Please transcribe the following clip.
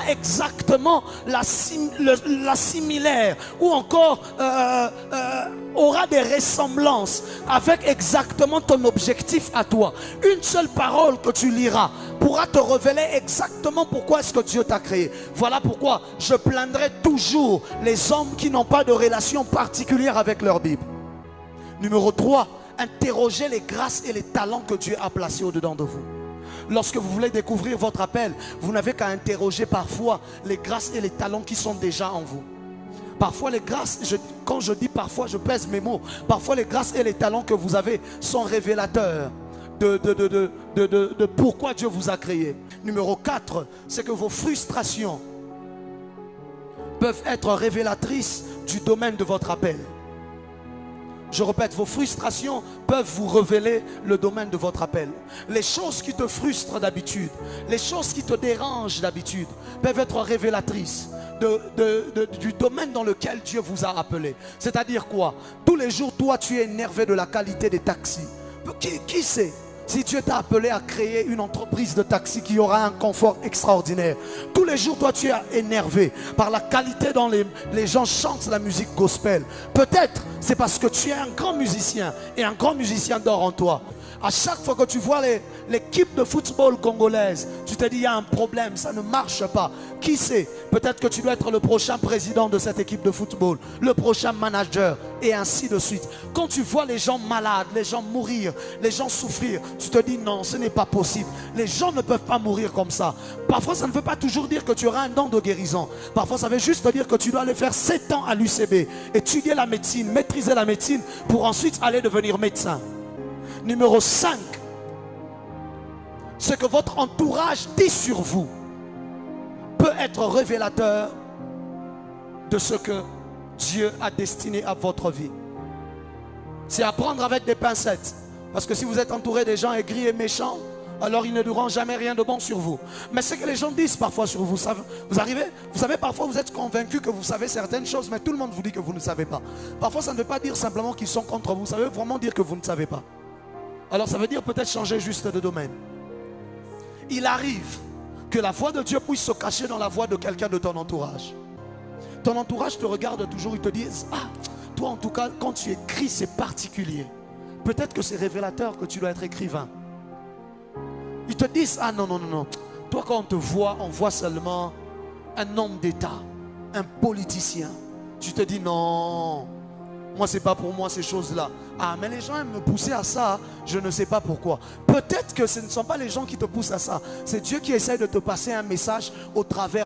aura exactement la similaire ou encore aura des ressemblances avec exactement ton objectif à toi. Une seule parole que tu liras pourra te révéler exactement pourquoi est-ce que Dieu t'a créé. Voilà pourquoi je plaindrai toujours les hommes qui n'ont pas de relation particulière avec leur Bible. Numéro 3, interrogez les grâces et les talents que Dieu a placés au-dedans de vous. Lorsque vous voulez découvrir votre appel, vous n'avez qu'à interroger parfois les grâces et les talents qui sont déjà en vous. Parfois les grâces, quand je dis parfois, je pèse mes mots. Parfois les grâces et les talents que vous avez sont révélateurs de pourquoi Dieu vous a créé. Numéro 4, c'est que vos frustrations peuvent être révélatrices du domaine de votre appel. Je répète, vos frustrations peuvent vous révéler le domaine de votre appel. Les choses qui te frustrent d'habitude, les choses qui te dérangent d'habitude, peuvent être révélatrices du domaine dans lequel Dieu vous a appelé. C'est-à-dire quoi? Tous les jours, toi, tu es énervé de la qualité des taxis. Qui sait? Si Dieu t'a appelé à créer une entreprise de taxi qui aura un confort extraordinaire, tous les jours, toi, tu es énervé par la qualité dont les gens chantent la musique gospel. Peut-être c'est parce que tu es un grand musicien et un grand musicien dort en toi. À chaque fois que tu vois l'équipe de football congolaise, tu te dis il y a un problème, ça ne marche pas. Qui sait? Peut-être que tu dois être le prochain président de cette équipe de football, le prochain manager et ainsi de suite. Quand tu vois les gens malades, les gens mourir, les gens souffrir, tu te dis non, ce n'est pas possible. Les gens ne peuvent pas mourir comme ça. Parfois ça ne veut pas toujours dire que tu auras un don de guérison. Parfois ça veut juste dire que tu dois aller faire 7 ans à l'UCB, étudier la médecine, maîtriser la médecine pour ensuite aller devenir médecin. Numéro 5, ce que votre entourage dit sur vous peut être révélateur de ce que Dieu a destiné à votre vie. C'est à prendre avec des pincettes. Parce que si vous êtes entouré des gens aigris et méchants, alors ils ne diront jamais rien de bon sur vous. Mais ce que les gens disent parfois sur vous, vous savez, parfois vous êtes convaincu que vous savez certaines choses, mais tout le monde vous dit que vous ne savez pas. Parfois ça ne veut pas dire simplement qu'ils sont contre vous, ça veut vraiment dire que vous ne savez pas. Alors ça veut dire peut-être changer juste de domaine. Il arrive que la voix de Dieu puisse se cacher dans la voix de quelqu'un de ton entourage. Ton entourage te regarde toujours, ils te disent, ah, toi en tout cas, quand tu écris, c'est particulier. Peut-être que c'est révélateur que tu dois être écrivain. Ils te disent, ah non, non, non, non. Toi quand on te voit, on voit seulement un homme d'État, un politicien. Tu te dis, non, moi c'est pas pour moi ces choses-là. Ah mais les gens aiment me pousser à ça, je ne sais pas pourquoi. Peut-être que ce ne sont pas les gens qui te poussent à ça. C'est Dieu qui essaie de te passer un message au travers